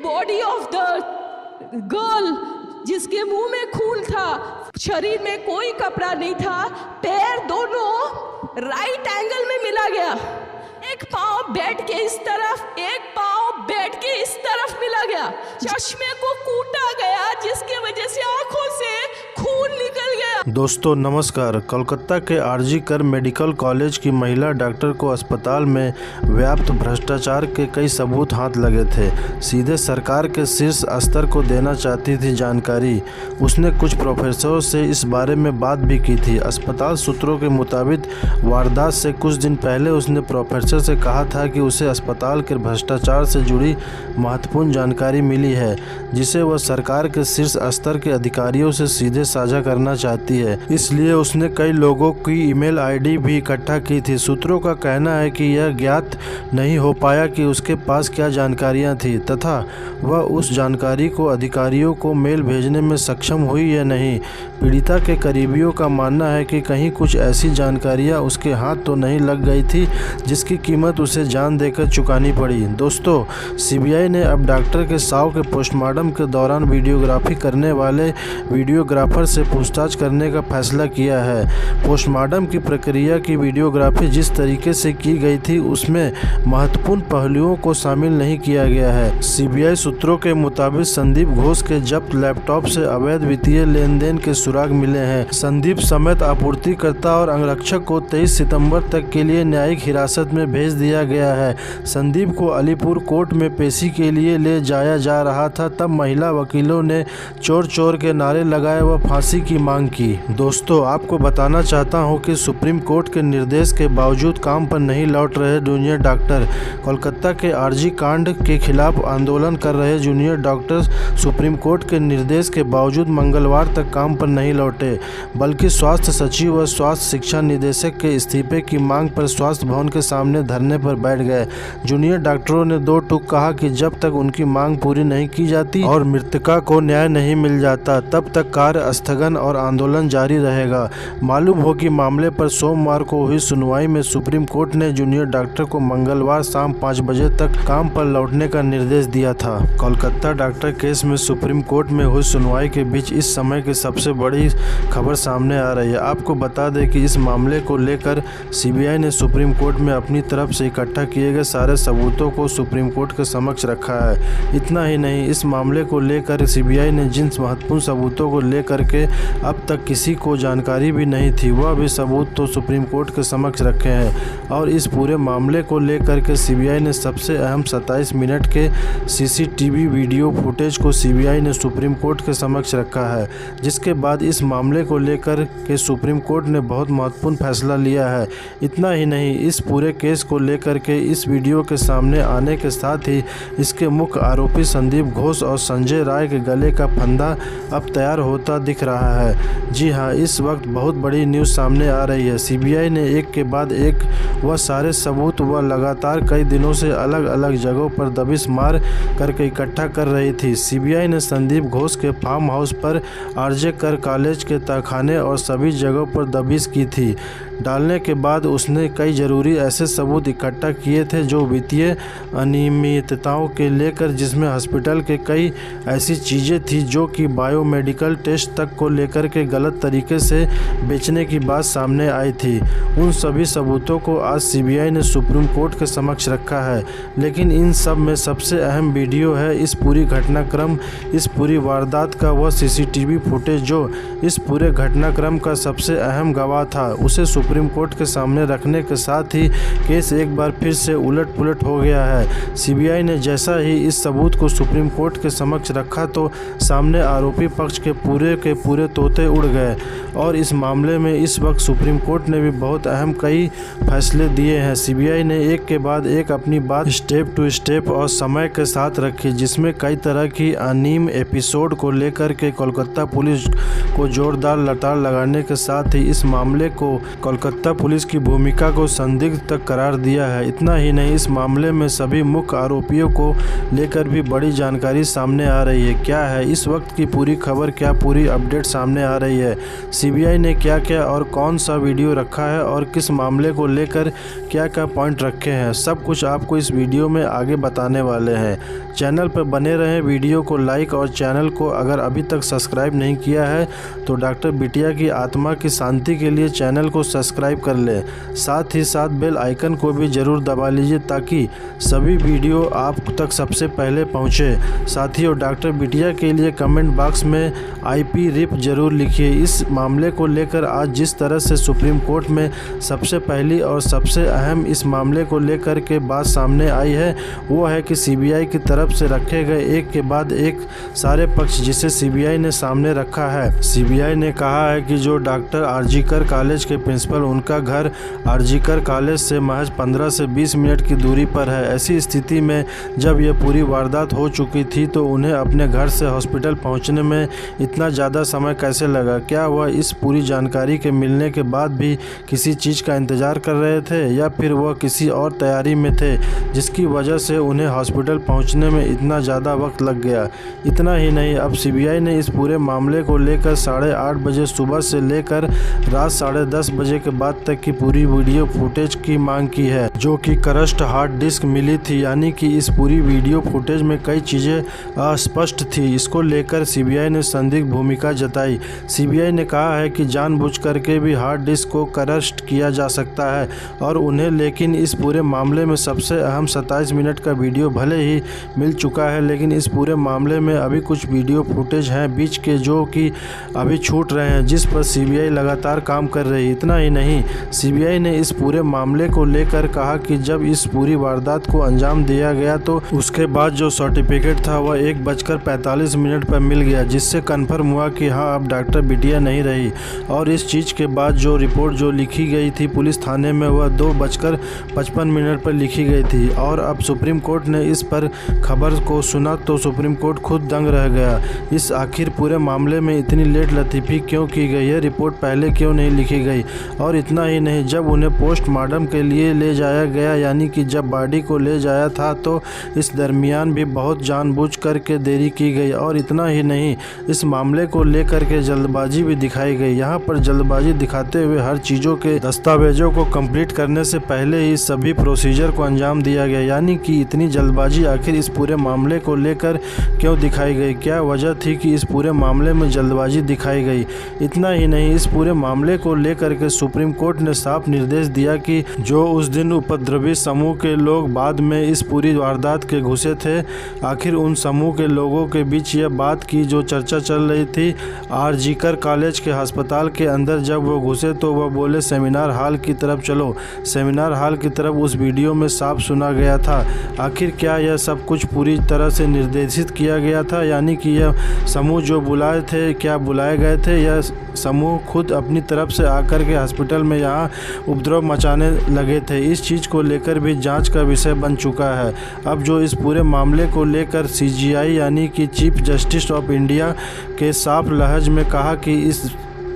Body of the girl जिसके मुंह में खून था, शरीर में कोई कपड़ा नहीं था, पैर दोनों राइट एंगल में मिला गया, एक पाँव बेड के इस तरफ, एक पाँव बेड के इस तरफ मिला गया, चश्मे को कूटा गया जिसकी वजह से आंखों से खून निकल गया। दोस्तों नमस्कार। कोलकाता के आरजी कर मेडिकल कॉलेज की महिला डॉक्टर को अस्पताल में व्याप्त भ्रष्टाचार के कई सबूत हाथ लगे थे। सीधे सरकार के शीर्ष स्तर को देना चाहती थी जानकारी। उसने कुछ प्रोफेसरों से इस बारे में बात भी की थी। अस्पताल सूत्रों के मुताबिक वारदात से कुछ दिन पहले उसने प्रोफेसर से कहा था कि उसे अस्पताल के भ्रष्टाचार से जुड़ी महत्वपूर्ण जानकारी मिली है, जिसे वह सरकार के शीर्ष स्तर के अधिकारियों से सीधे साझा करना चाहती है। इसलिए उसने कई लोगों की ईमेल आईडी भी इकट्ठा की थी। सूत्रों का कहना है कि यह ज्ञात नहीं हो पाया कि उसके पास क्या जानकारियां थी तथा वह उस जानकारी को अधिकारियों को मेल भेजने में सक्षम हुई या नहीं। पीड़िता के करीबियों का मानना है कि कहीं कुछ ऐसी जानकारियां उसके हाथ तो नहीं लग गई थी जिसकी कीमत उसे जान देकर चुकानी पड़ी। दोस्तों, सीबीआई ने अब डॉक्टर के शव के पोस्टमार्टम के दौरान वीडियोग्राफी करने वाले वीडियोग्राफर से पूछताछ करने का फैसला किया है। पोस्टमार्टम की प्रक्रिया की वीडियोग्राफी जिस तरीके से की गई थी उसमें महत्वपूर्ण पहलुओं को शामिल नहीं किया गया है। सीबीआई सूत्रों के मुताबिक संदीप घोष के जब्त लैपटॉप से अवैध वित्तीय लेन देन के सुराग मिले हैं। संदीप समेत आपूर्तिकर्ता और अंगरक्षक को 23 सितंबर तक के लिए न्यायिक हिरासत में भेज दिया गया है। संदीप को अलीपुर कोर्ट में पेशी के लिए ले जाया जा रहा था, तब महिला वकीलों ने चोर चोर के नारे लगाए व फांसी की मांग की। दोस्तों, आपको बताना चाहता हूं कि सुप्रीम कोर्ट के निर्देश के बावजूद काम पर नहीं लौट रहे जूनियर डॉक्टर। कोलकाता के आरजी कांड के खिलाफ आंदोलन कर रहे जूनियर डॉक्टर सुप्रीम कोर्ट के निर्देश के बावजूद मंगलवार तक काम पर नहीं लौटे, बल्कि स्वास्थ्य सचिव व स्वास्थ्य शिक्षा निदेशक के इस्तीफे की मांग पर स्वास्थ्य भवन के सामने धरने पर बैठ गए। जूनियर डॉक्टरों ने दो टूक कहा कि जब तक उनकी मांग पूरी नहीं की जाती और मृतका को न्याय नहीं मिल जाता तब तक कार्य स्थगन और आंदोलन जारी रहेगा। मालूम हो कि मामले पर सोमवार को हुई सुनवाई में सुप्रीम कोर्ट ने जूनियर डॉक्टर को मंगलवार शाम 5 बजे तक काम पर लौटने का निर्देश दिया था। कोलकाता डॉक्टर केस में सुप्रीम कोर्ट में हुई सुनवाई के बीच इस समय की सबसे बड़ी खबर सामने आ रही है। आपको बता दें कि इस मामले को लेकर सीबीआई ने सुप्रीम कोर्ट में अपनी तरफ से इकट्ठा किए गए सारे सबूतों को सुप्रीम कोर्ट के समक्ष रखा है। इतना ही नहीं, इस मामले को लेकर सीबीआई ने जिन महत्वपूर्ण सबूतों को लेकर के अब तक किसी को जानकारी भी नहीं थी, वह भी सबूत तो सुप्रीम कोर्ट के समक्ष रखे हैं। और इस पूरे मामले को लेकर के सीबीआई ने सबसे अहम 27 मिनट के सीसीटीवी वीडियो फुटेज को सीबीआई ने सुप्रीम कोर्ट के समक्ष रखा है, जिसके बाद इस मामले को लेकर के सुप्रीम कोर्ट ने बहुत महत्वपूर्ण फैसला लिया है। इतना ही नहीं, इस पूरे केस को लेकर के इस वीडियो के सामने आने के साथ ही इसके मुख्य आरोपी संदीप घोष और संजय राय के गले का फंदा अब तैयार होता दिख रहा है। जी हां, इस वक्त बहुत बड़ी न्यूज़ सामने आ रही है। सीबीआई ने एक के बाद एक वह सारे सबूत वह लगातार कई दिनों से अलग अलग जगहों पर दबिश मार करके इकट्ठा कर रही थी। सीबीआई ने संदीप घोष के फार्म हाउस पर, आरजे कर कॉलेज के तहखाने और सभी जगहों पर दबिश की थी। डालने के बाद उसने कई जरूरी ऐसे सबूत इकट्ठा किए थे जो वित्तीय अनियमितताओं के लेकर, जिसमें हॉस्पिटल के कई ऐसी चीज़ें थी जो कि बायोमेडिकल टेस्ट तक को लेकर के गलत तरीके से बेचने की बात सामने आई थी। उन सभी सबूतों को आज सीबीआई ने सुप्रीम कोर्ट के समक्ष रखा है। लेकिन इन सब में सबसे अहम वीडियो है इस पूरी घटनाक्रम, इस पूरी वारदात का वह सीसीटीवी फुटेज जो इस पूरे घटनाक्रम का सबसे अहम गवाह था। उसे सुप्रीम कोर्ट के सामने रखने के साथ ही केस एक बार फिर से उलट पुलट हो गया है। सीबीआई ने जैसा ही इस सबूत को सुप्रीम कोर्ट के समक्ष रखा तो सामने आरोपी पक्ष के पूरे तोते उड़ गए। और इस मामले में इस वक्त सुप्रीम कोर्ट ने भी बहुत अहम कई फैसले दिए हैं। सीबीआई ने एक के बाद एक अपनी बात स्टेप टू स्टेप और समय के साथ रखी, जिसमें कई तरह की अनियम एपिसोड को लेकर के कोलकाता पुलिस को जोरदार लताड़ लगाने के साथ ही इस मामले को कोलकाता पुलिस की भूमिका को संदिग्ध तक करार दिया है। इतना ही नहीं, इस मामले में सभी मुख्य आरोपियों को लेकर भी बड़ी जानकारी सामने आ रही है। क्या है इस वक्त की पूरी खबर, क्या पूरी अपडेट सामने आ रही है, है। सीबीआई ने क्या क्या और कौन सा वीडियो रखा है और किस मामले को लेकर क्या क्या पॉइंट रखे हैं, सब कुछ आपको इस वीडियो में आगे बताने वाले हैं। चैनल पर बने रहें, वीडियो को लाइक और चैनल को अगर अभी तक सब्सक्राइब नहीं किया है तो डॉक्टर बिटिया की आत्मा की शांति के लिए चैनल को सब्सक्राइब कर लें। साथ ही साथ बेल आइकन को भी ज़रूर दबा लीजिए ताकि सभी वीडियो आप तक सबसे पहले पहुंचे। साथियों, डॉक्टर बिटिया के लिए कमेंट बॉक्स में IP रिप जरूर लिखिए। इस मामले को लेकर आज जिस तरह से सुप्रीम कोर्ट में सबसे पहली और सबसे अहम इस मामले को लेकर के बात सामने आई है वो है कि सीबीआई की तरफ से रखे गए एक के बाद एक सारे पक्ष जिसे सीबीआई ने सामने रखा है। सीबीआई ने कहा है कि जो डॉक्टर आरजीकर कॉलेज के प्रिंसिपल, उनका घर आरजीकर कॉलेज से महज 15 से 20 मिनट की दूरी पर है। ऐसी स्थिति में जब यह पूरी वारदात हो चुकी थी तो उन्हें अपने घर से हॉस्पिटल पहुंचने में इतना ज़्यादा समय कैसे लगा? क्या वह इस पूरी जानकारी के मिलने के बाद भी किसी चीज़ का इंतज़ार कर रहे थे या फिर वह किसी और तैयारी में थे जिसकी वजह से उन्हें हॉस्पिटल पहुंचने में इतना ज़्यादा वक्त लग गया? इतना ही नहीं, अब सीबीआई ने इस पूरे मामले को लेकर 8:30 बजे सुबह से लेकर रात 10:30 बजे के बाद तक की पूरी वीडियो फुटेज की मांग की है, जो कि क्रस्ट हार्ड डिस्क मिली थी। यानी कि इस पूरी वीडियो फुटेज में कई चीज़ें अस्पष्ट थी। इसको लेकर सीबीआई ने संदिग्ध भूमिका जताई। सीबीआई ने कहा है कि जानबूझ करके भी हार्ड डिस्क को क्रस्ट किया जा सकता है और उन्हें, लेकिन इस पूरे मामले में सबसे अहम 27 मिनट का वीडियो भले ही मिल चुका है, लेकिन इस पूरे मामले में अभी कुछ वीडियो फुटेज हैं बीच के जो कि अभी छूट रहे हैं, जिस पर सीबीआई लगातार काम कर रही है। इतना ही नहीं, सीबीआई ने इस पूरे मामले को लेकर कहा कि जब इस पूरी वारदात को अंजाम दिया गया तो उसके बाद जो सर्टिफिकेट था वह 1:45 पर मिल गया, जिससे कन्फर्म हुआ कि हाँ, अब डॉक्टर बिटिया नहीं रही। और इस चीज़ के बाद जो रिपोर्ट जो लिखी गई थी पुलिस थाने में वह 2:55 पर लिखी गई थी। और अब सुप्रीम कोर्ट ने इस पर खबर को सुना तो सुप्रीम कोर्ट खुद दंग रह गया। इस आखिर पूरे मामले में इतनी लेट लतीफ़ी क्यों की गई, यह रिपोर्ट पहले क्यों नहीं लिखी गई? और इतना ही नहीं, जब उन्हें पोस्टमार्टम के लिए ले जाया गया, यानी कि जब बॉडी को ले जाया था, तो इस दरमियान भी बहुत जानबूझ करके देरी की गई। और इतना ही नहीं, इस मामले को लेकर के जल्दबाजी भी दिखाई गई। यहाँ पर जल्दबाजी दिखाते हुए हर चीज़ों के दस्तावेजों को कंप्लीट करने से पहले ही सभी प्रोसीजर को अंजाम दिया गया। यानी कि इतनी जल्दबाजी आखिर इस पूरे मामले को लेकर क्यों दिखाई गई? क्या वजह थी कि इस पूरे मामले में जल्दबाजी दिखाई गई? इतना ही नहीं, इस पूरे मामले को लेकर के सुप्रीम कोर्ट ने साफ निर्देश दिया कि जो उस दिन उपद्रवी समूह के लोग बाद में इस पूरी वारदात के घुसे थे, आखिर उन समूह के लोगों के बीच यह बात की जो चर्चा चल रही थी आरजीकर कॉलेज के अस्पताल के अंदर जब वो घुसे तो वह बोले सेमिनार हॉल की तरफ चलो। सेमिनार हॉल की तरफ उस वीडियो में साफ सुना गया था। आखिर क्या यह सब कुछ पूरी तरह से निर्देशित किया गया था? यानी कि यह समूह जो बुलाए थे, क्या बुलाए गए थे, यह समूह खुद अपनी तरफ से आकर के हॉस्पिटल में यहाँ उपद्रव मचाने लगे थे? इस चीज़ को लेकर भी जांच का विषय बन चुका है। अब जो इस पूरे मामले को लेकर CJI यानी कि चीफ जस्टिस ऑफ इंडिया के साफ लहज में कहा कि इस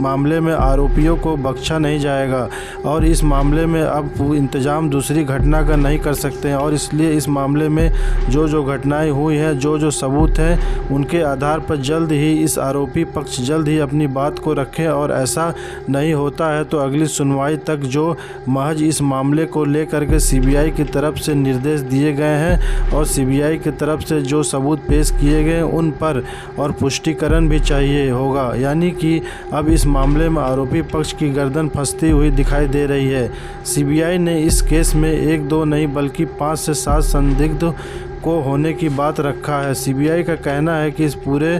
मामले में आरोपियों को बख्शा नहीं जाएगा और इस मामले में अब इंतजाम दूसरी घटना का नहीं कर सकते हैं। और इसलिए इस मामले में जो घटनाएं हुई हैं, जो सबूत हैं, उनके आधार पर जल्द ही इस आरोपी पक्ष जल्द ही अपनी बात को रखें। और ऐसा नहीं होता है तो अगली सुनवाई तक जो महज इस मामले को लेकर के सीबीआई की तरफ से निर्देश दिए गए हैं और सीबीआई की तरफ से जो सबूत पेश किए गए उन पर और पुष्टिकरण भी चाहिए होगा। यानी कि अब इस मामले में आरोपी पक्ष की गर्दन फंसती हुई दिखाई दे रही है। सीबीआई ने इस केस में 1-2 नहीं बल्कि 5 से 7 संदिग्ध को होने की बात रखा है। सीबीआई का कहना है कि इस पूरे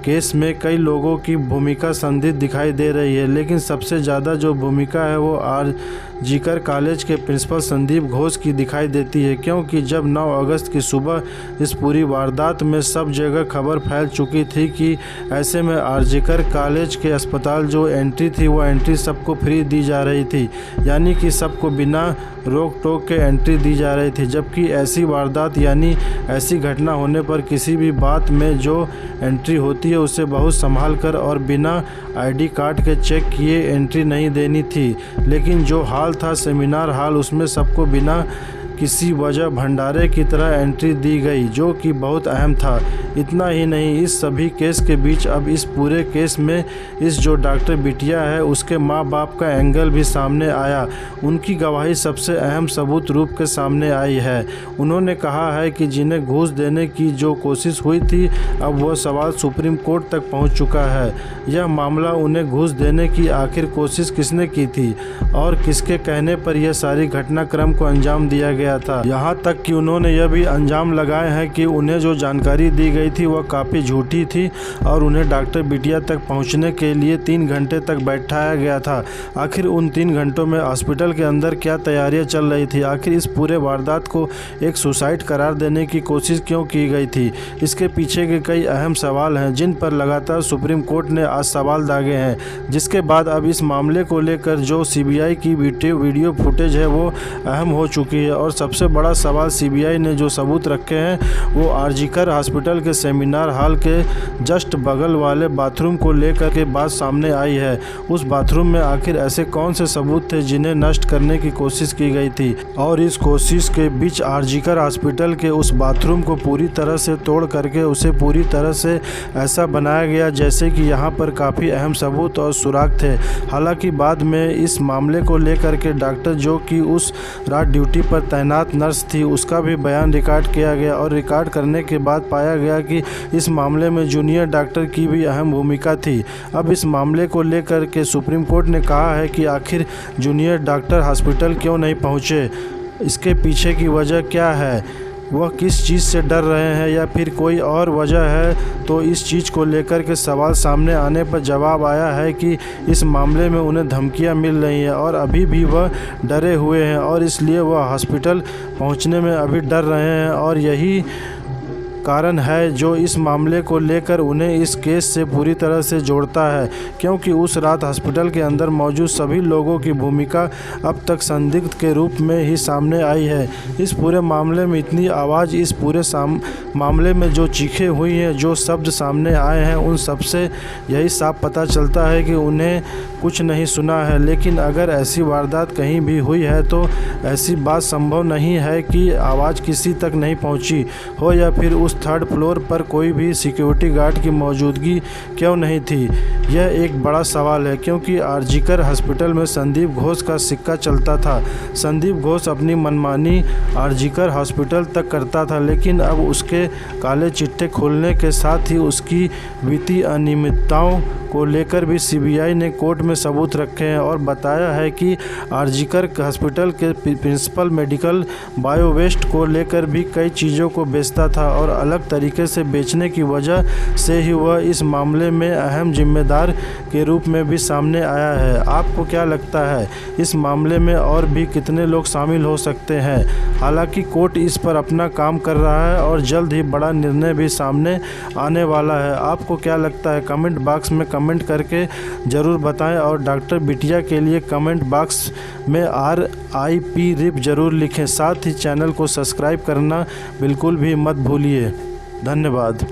केस में कई लोगों की भूमिका संदिग्ध दिखाई दे रही है, लेकिन सबसे ज़्यादा जो भूमिका है वो आरजीकर कॉलेज के प्रिंसिपल संदीप घोष की दिखाई देती है, क्योंकि जब 9 अगस्त की सुबह इस पूरी वारदात में सब जगह खबर फैल चुकी थी कि ऐसे में आरजीकर कॉलेज के अस्पताल जो एंट्री थी वो एंट्री सबको फ्री दी जा रही थी, यानी कि सबको बिना रोक टोक के एंट्री दी जा रही थी। जबकि ऐसी वारदात यानी ऐसी घटना होने पर किसी भी बात में जो एंट्री होती है उसे बहुत संभाल कर और बिना आईडी कार्ड के चेक किए एंट्री नहीं देनी थी। लेकिन जो हॉल था सेमिनार हॉल, उसमें सबको बिना किसी वजह भंडारे की तरह एंट्री दी गई, जो कि बहुत अहम था। इतना ही नहीं, इस सभी केस के बीच अब इस पूरे केस में इस जो डॉक्टर बिटिया है उसके माँ बाप का एंगल भी सामने आया। उनकी गवाही सबसे अहम सबूत रूप के सामने आई है। उन्होंने कहा है कि जिन्हें घूस देने की जो कोशिश हुई थी, अब वह सवाल सुप्रीम कोर्ट तक पहुंच चुका है। यह मामला उन्हें घूस देने की आखिर कोशिश किसने की थी और किसके कहने पर यह सारी घटनाक्रम को अंजाम दिया गया था। यहाँ तक कि उन्होंने यह भी अंजाम लगाए हैं कि उन्हें जो जानकारी दी गई थी वह काफ़ी झूठी थी और उन्हें डॉक्टर बिटिया तक पहुँचने के लिए 3 घंटे तक बैठाया गया था। आखिर उन 3 घंटों में हॉस्पिटल के अंदर क्या तैयारियां चल रही थी? आखिर इस पूरे वारदात को एक सुसाइड करार देने की कोशिश क्यों की गई थी? इसके पीछे के कई अहम सवाल हैं जिन पर लगातार सुप्रीम कोर्ट ने आज सवाल दागे हैं, जिसके बाद अब इस मामले को लेकर जो सीबीआई की वीडियो फुटेज है वो अहम हो चुकी है। और सबसे बड़ा सवाल सीबीआई ने जो सबूत रखे हैं वो आरजीकर हॉस्पिटल के सेमिनार हॉल के जस्ट बगल वाले बाथरूम को लेकर के बात सामने आई है। उस बाथरूम में आखिर ऐसे कौन से सबूत थे जिन्हें नष्ट करने की कोशिश की गई थी, और इस कोशिश के बीच आरजीकर हॉस्पिटल के उस बाथरूम को पूरी तरह से तोड़ करके उसे पूरी तरह से ऐसा बनाया गया जैसे कि यहाँ पर काफ़ी अहम सबूत और सुराग थे। हालांकि बाद में इस मामले को लेकर के डॉक्टर जो कि उस रात ड्यूटी पर तैनात नर्स थी उसका भी बयान रिकॉर्ड किया गया और रिकॉर्ड करने के बाद पाया गया कि इस मामले में जूनियर डॉक्टर की भी अहम भूमिका थी। अब इस मामले को लेकर के सुप्रीम कोर्ट ने कहा है कि आखिर जूनियर डॉक्टर हॉस्पिटल क्यों नहीं पहुँचे, इसके पीछे की वजह क्या है, वह किस चीज़ से डर रहे हैं या फिर कोई और वजह है। तो इस चीज़ को लेकर के सवाल सामने आने पर जवाब आया है कि इस मामले में उन्हें धमकियां मिल रही हैं और अभी भी वह डरे हुए हैं और इसलिए वह हॉस्पिटल पहुंचने में अभी डर रहे हैं और यही कारण है जो इस मामले को लेकर उन्हें इस केस से पूरी तरह से जोड़ता है, क्योंकि उस रात हॉस्पिटल के अंदर मौजूद सभी लोगों की भूमिका अब तक संदिग्ध के रूप में ही सामने आई है। इस पूरे मामले में इतनी आवाज़, इस पूरे मामले में जो चीखें हुई हैं, जो शब्द सामने आए हैं, उन सब से यही साफ पता चलता है कि उन्हें कुछ नहीं सुना है। लेकिन अगर ऐसी वारदात कहीं भी हुई है तो ऐसी बात संभव नहीं है कि आवाज़ किसी तक नहीं पहुंची हो या फिर उस 3rd फ्लोर पर कोई भी सिक्योरिटी गार्ड की मौजूदगी क्यों नहीं थी। यह एक बड़ा सवाल है क्योंकि आरजीकर हॉस्पिटल में संदीप घोष का सिक्का चलता था। संदीप घोष अपनी मनमानी आरजीकर हॉस्पिटल तक करता था, लेकिन अब उसके काले चिट्टे खुलने के साथ ही उसकी वित्तीय अनियमितताओं को लेकर भी सीबीआई ने कोर्ट में सबूत रखे हैं और बताया है कि आरजीकर हॉस्पिटल के प्रिंसिपल मेडिकल बायोवेस्ट को लेकर भी कई चीज़ों को बेचता था और अलग तरीके से बेचने की वजह से ही वह इस मामले में अहम जिम्मेदार के रूप में भी सामने आया है। आपको क्या लगता है इस मामले में और भी कितने लोग शामिल हो सकते हैं? हालांकि कोर्ट इस पर अपना काम कर रहा है और जल्द ही बड़ा निर्णय भी सामने आने वाला है। आपको क्या लगता है? कमेंट बॉक्स में कमेंट करके ज़रूर बताएं और डॉक्टर बिटिया के लिए कमेंट बॉक्स में RIP RIP ज़रूर लिखें। साथ ही चैनल को सब्सक्राइब करना बिल्कुल भी मत भूलिए। धन्यवाद।